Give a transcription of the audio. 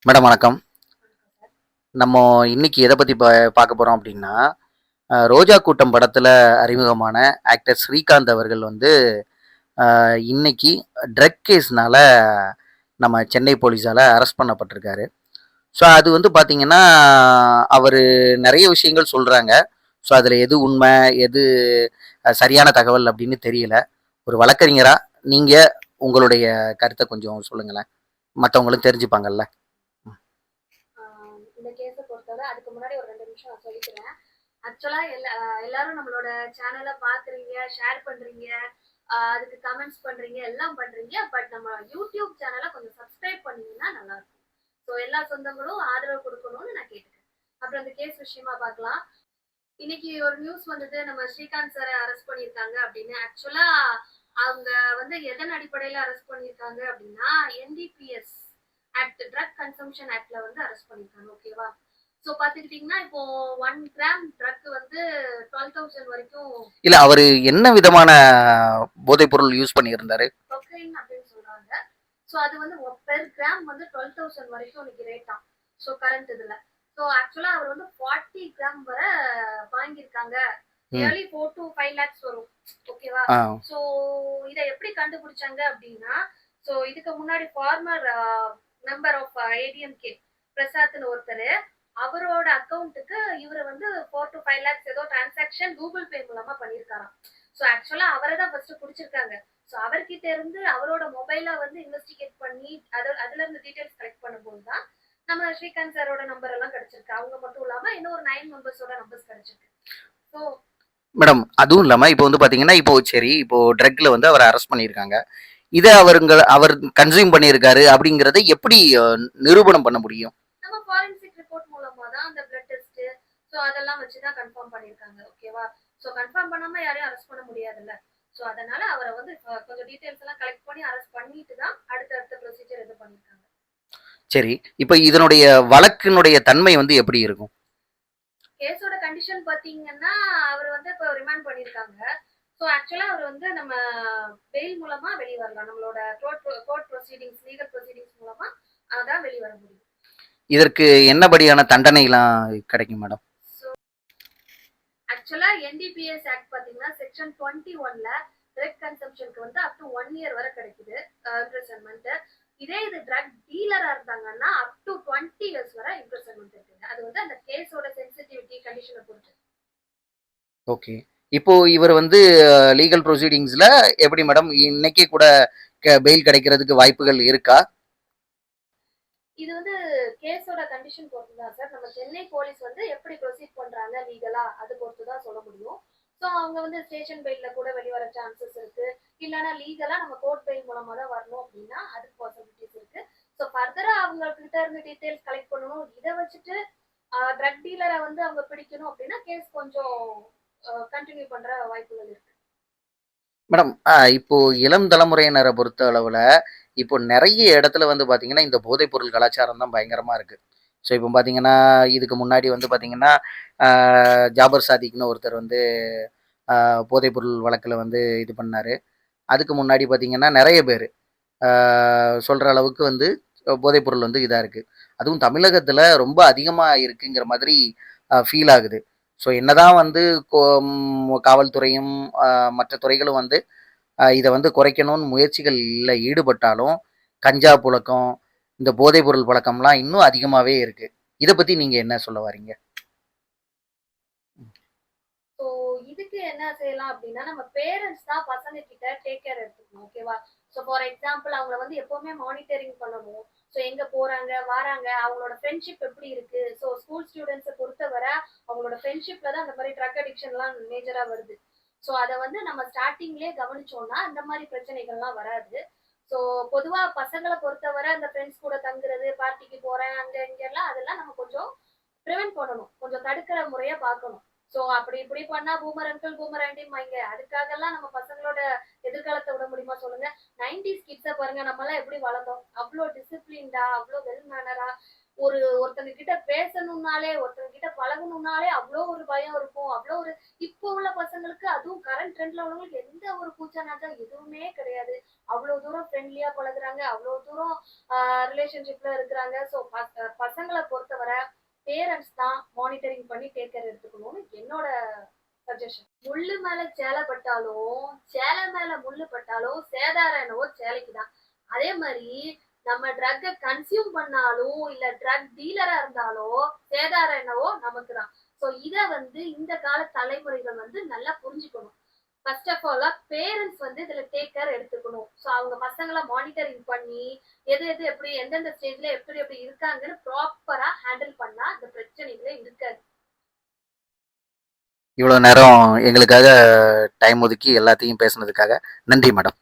Madam வணக்கம். நம்ம இன்னைக்கு எதை பத்தி பார்க்க போறோம் அப்படின்னா, ரோஜா கூட்டம் படத்துல அறிமுகமான ஆக்டர் ஸ்ரீகாந்த் அவர்கள் வந்து இன்னைக்கு ட்ரக் கேஸ்னால நம்ம சென்னை போலீஸால அரெஸ்ட் பண்ணப்பட்டிருக்காரு. ஸோ அது வந்து பார்த்தீங்கன்னா, அவரு நெறைய விஷயங்கள் சொல்றாங்க. ஸோ அதுல எது உண்மை, எது சரியான தகவல் அப்படின்னு தெரியல. ஒரு வழக்கறிஞரா நீங்க உங்களுடைய கருத்த கொஞ்சம் சொல்லுங்களேன். மத்தவங்களும் தெரிஞ்சுப்பாங்கல்ல. இந்த கேஸ பொறுத்தவரை அதுக்கு முன்னாடி ஒரு 2 நிமிஷம் நான் சொல்லிக்கிறேன். ஆக்சுவலா எல்லாரும் நம்மளோட சேனல பார்க்குறீங்க, ஷேர் பண்றீங்க, அதுக்கு கமெண்ட்ஸ் பண்றீங்க, எல்லாம் பண்றீங்க. பட் நம்ம யூடியூப் சேனல கொஞ்சம் சப்ஸ்கிரைப் பண்ணீங்கன்னா நல்லாருக்கும். ஸோ எல்லா சொந்தங்களும் ஆதரவு குடுக்கணும்னு நான் கேட்டுக்கிறேன். அப்புறம் இந்த கேஸ் விஷயமா பார்க்கலாம். இன்னைக்கு ஒரு நியூஸ் வந்தது, நம்ம ஸ்ரீகாந்த் சார அரெஸ்ட் பண்ணியிருக்காங்க அப்படின்னு. ஆக்சுவலா அவங்க வந்து எதன் அடிப்படையில அரெஸ்ட் பண்ணியிருக்காங்க அப்படின்னா, என்டிபிஎஸ் ஆக்ட், ட்ரக் கன்சம்ஷன் ஆக்ட்ல வந்து அரெஸ்ட் பண்ணியிருக்காங்க. ஓகேவா? ஸோ பார்த்துக்கிட்டிங்கன்னா இப்போ 1 கிராம் ட்ரக் வந்து 12,000 வரைக்கும் இல்ல அவரு என்ன விதமான போதைப் பொருள் யூஸ் பண்ணியிருந்தாரு? கொக்கைன் அப்படின்னு சொல்றாங்க. ஸோ அது வந்து பெர் கிராம் வந்து 12,000 வரைக்கும் இன்னைக்கு ரேட்டா. ஸோ கரண்ட் இதுல. ஸோ ஆக்சுவலா அவர் வந்து 40 கிராம் வரை வாங்கியிருக்காங்க. நியர்லி 4 to 5 lakhs வரும். ஓகேவா? ஸோ இதை எப்படி கண்டுபிடிச்சாங்க அப்படின்னா, ஸோ இதுக்கு முன்னாடி ஃபார்மர் மெம்பர் ஆஃப் ஏடிஎம்கே பிரசாத்னு ஒருத்தர், அவரோட அக்கௌண்ட்டுக்கு இவரை வந்து 4 to 5 lakhs ஏதோ டிரான்சாக்ஷன் கூகுள் பே மூலமா பண்ணியிருக்காராம். ஸோ ஆக்சுவலா அவரை தான் ஃபர்ஸ்ட் பிடிச்சிருக்காங்க. ஸோ அவர்கிட்ட இருந்து அவரோட மொபைல வந்து இன்வெஸ்டிகேட் பண்ணி அதுல இருந்து டீடைல்ஸ் கலெக்ட் பண்ணும்போது தான் நம்ம ஸ்ரீகாந்த் சாரோட நம்பர் எல்லாம் கிடைச்சிருக்கு. அவங்க மட்டும் இல்லாம இன்னும் ஒரு 9 மெம்பர்ஸோட நம்பர்ஸ் கிடைச்சிருக்கு. ஸோ மேடம் அதுவும் இல்லாம இப்போ வந்து பாத்தீங்கன்னா, இப்போ சரி இப்போ ட்ரக்ல வந்து அவர அரெஸ்ட் பண்ணியிருக்காங்க. இத அவர் கன்சியூம் பண்ணியிருக்காரு அப்படிங்கிறத எப்படி நிரூபணம் பண்ண முடியும்? நம்ம ஃபாரன்சிக் ரிப்போர்ட் மூலமா தான் அந்த பிளட் டெஸ்ட் ஸோ அதெல்லாம் வச்சு தான் கன்ஃபார்ம் பண்ணியிருக்காங்க. ஓகேவா? ஸோ கன்ஃபார்ம் பண்ணாம யாரையும் அரெஸ்ட் பண்ண முடியாதுல்ல. ஸோ அதனால அவரை வந்து கொஞ்சம் டீடைல்ஸ் எல்லாம் கலெக்ட் பண்ணி அரெஸ்ட் பண்ணிட்டு தான் அடுத்த ப்ரொசீஜர் இது பண்ணியிருக்காங்க. சரி. இப்ப இதனுடைய வழக்கினுடைய தன்மை வந்து எப்படி இருக்கும்? கேஸோட கண்டிஷன் பாத்தீங்கன்னா, அவர் வந்து இப்போ ரிமாண்ட் பண்ணியிருக்காங்க. ஸோ ஆக்சுவலா அவர் வந்து நம்ம பெயில் மூலமா வெளியே வரலாம். நம்மளோட கோர்ட் ப்ரொசீடிங்ஸ், லீகல் ப்ரொசீடிங்ஸ் மூலமா அதான் வெளியே வர முடியும். இதற்கு என்னபடியான தண்டனைலாம் கிடைக்கும் மேடம்? ஆக்சுவலா என்டிபிஎஸ் ஆக்ட் பாத்தீங்கன்னா செக்ஷன் 21ல ட்ரக் கன்சம்ஷனுக்கு வந்து அப் டு 1 இயர் வரை கிடைக்குது இம்ப்ரிசன்மெண்ட். இதே இது ட்ரக் டீலரா இருந்தாங்கன்னா அப் டு 20 இயர்ஸ் வரை இம்ப்ரிசன்மெண்ட் இருக்குங்க. அது வந்து அந்த கேஸோட சென்சிட்டிவிட்டி கண்டிஷனை பொறுத்து. ஓகே. இப்போ இவர் வந்து லீகல் ப்ரொசீடிங்ஸ்ல எப்படி மேடம் இன்னைக்கே கூட பெயில் கிடைக்கிறதுக்கு வாய்ப்புகள் இருக்கா? இது வந்து கேஸோட கண்டிஷன் பொறுத்து தான் சார். நம்ம சென்னை போலீஸ் வந்து எப்படி ப்ரொசீட் பண்றாங்க லீகலா அது பொறுத்து தான் சொல்ல முடியும். ஸோ அவங்க வந்து ஸ்டேஷன் பெயில்ல கூட வெளிவர சான்சஸ் இருக்கு. இல்லைன்னா லீகலா நம்ம கோர்ட் பெயில் மூலமா தான் வரணும் அப்படின்னா அதுக்கு பாசிபிலிட்டிஸ் இருக்கு. ஸோ ஃபர்தரா அவங்க கிட்ட இருந்து டீடைல்ஸ் கலெக்ட் பண்ணணும். இதை வச்சுட்டு ட்ரக் டீலரை வந்து அவங்க பிடிக்கணும் அப்படின்னா கேஸ் கொஞ்சம் கண்டினியூ பண்ற வாய்ப்புகள் இருக்கு. மேடம் இப்போ இளம் தலைமுறையினரை பொறுத்த அளவுல இப்போ நிறைய இடத்துல வந்து பாத்தீங்கன்னா இந்த போதைப் பொருள் கலாச்சாரம் தான் பயங்கரமா இருக்கு. ஸோ இப்போ பார்த்தீங்கன்னா இதுக்கு முன்னாடி வந்து பார்த்தீங்கன்னா ஜாபர் சாதிக்னு ஒருத்தர் வந்து போதைப்பொருள் வழக்கில் வந்து இது பண்ணார். அதுக்கு முன்னாடி பார்த்தீங்கன்னா நிறைய பேர் சொல்கிற அளவுக்கு வந்து போதைப்பொருள் வந்து இதாக இருக்குது. அதுவும் தமிழகத்தில் ரொம்ப அதிகமாக இருக்குங்கிற மாதிரி ஃபீல் ஆகுது. ஸோ என்னதான் வந்து காவல்துறையும் மற்ற துறைகளும் வந்து இதை வந்து குறைக்கணும்னு முயற்சிகளில் ஈடுபட்டாலும் கஞ்சா புழக்கம், இந்த போதைப்பொருள் பழக்கம்லாம் இன்னும் அதிகமாகவே இருக்குது. இதை பற்றி நீங்கள் என்ன சொல்ல வரீங்க? ஸோ இதுக்கு என்ன செய்யலாம் அப்படின்னா, நம்ம பேரண்ட்ஸ் தான் பசங்க கிட்ட டேக் கேர் எடுத்துக்கணும். ஓகேவா? ஸோ ஃபார் எக்ஸாம்பிள் அவங்கள வந்து எப்பவுமே மானிட்டரிங் பண்ணணும். ஸோ எங்க போறாங்க, வராங்க, அவங்களோட ஃப்ரெண்ட்ஷிப் எப்படி இருக்கு. ஸோ ஸ்கூல் ஸ்டூடெண்ட்ஸை பொறுத்தவரை அவங்களோட ஃப்ரெண்ட்ஷிப்ல தான் அந்த மாதிரி ட்ரக் அடிக்ஷன்லாம் மேஜரா வருது. ஸோ அதை வந்து நம்ம ஸ்டார்டிங்லேயே கவனிச்சோம்னா அந்த மாதிரி பிரச்சனைகள்லாம் வராது. ஸோ பொதுவா பசங்களை பொறுத்தவரை அந்த ஃப்ரெண்ட்ஸ் கூட தங்குறது, பார்ட்டிக்கு போறேன் அங்க இங்கெல்லாம் அதெல்லாம் நம்ம கொஞ்சம் ப்ரிவென்ட் பண்ணணும். கொஞ்சம் தடுக்கிற முறையா பார்க்கணும். சோ அப்படி இப்படி பண்ணா பூமர் அங்கிள் பூமர் ஆண்டிம்பாங்க. அதுக்காக எல்லாம் நம்ம பசங்களோட எதிர்காலத்தை விட முடியுமா சொல்லுங்க? 90s கிட்ஸ பாருங்க, நம்ம எல்லாம் எப்படி வளர்ந்தோம். அவ்வளோ டிசிப்ளின்டா, அவ்வளோ வெல் மேனரா, ஒருத்தங்க கிட்ட பேசணும்னாலே, ஒருத்தங்க கிட்ட பழகணும்னாலே அவ்ளோ ஒரு பயம் இருக்கும். அவ்ளோ ஒரு இப்போ உள்ள பசங்களுக்கு அதுவும் கரண்ட் ட்ரெண்ட்ல உள்ளவங்களுக்கு எந்த ஒரு கூச்ச நாச்சம் எதுவுமே கிடையாது. அவ்ளோ தூரம் ஃப்ரெண்ட்லியா பழகுறாங்க. அவ்ளோ தூரம் ரிலேஷன்ஷிப்ல இருக்கிறாங்க. ஸோ பசங்கள பொறுத்தவர பேரண்ட்ஸ் தான் மானிட்டரிங் பண்ணி டேக் கேர் எடுத்துக்கணும்னு என்னோட சஜஷன். முள்ளு மேல சேலை பட்டாலும், சேலை மேல முள்ளு பட்டாலும் சேதாரம் என்னவோ சேலைக்கு தான். அதே மாரி நம்ம ட்ரக்க கன்சியூம் பண்ணாலும், இல்ல ட்ரக் டீலரா இருந்தாலோ, சேதாரம் என்னவோ நமக்கு தான். ஸோ இத வந்து இந்த கால தலைமுறைகள் வந்து நல்லா புரிஞ்சுக்கணும். ஃபர்ஸ்ட் ஆஃப் ஆல் பேரண்ட்ஸ் வந்து இதுல டேக் கேர் எடுத்துக்கணும். ஸோ அவங்க பசங்கள மானிட்டரிங் பண்ணி, எது எது எப்படி எந்தெந்த ஸ்டேஜ்ல எப்படி எப்படி இருக்காங்கன்னு ப்ராப்பரா ஹேண்டில் பண்ணா இந்த பிரச்சனைகளே இருக்காது. இவ்வளோ நேரம் எங்களுக்காக டைம் ஒதுக்கி எல்லாத்தையும் பேசுனதுக்காக நன்றி மேடம்.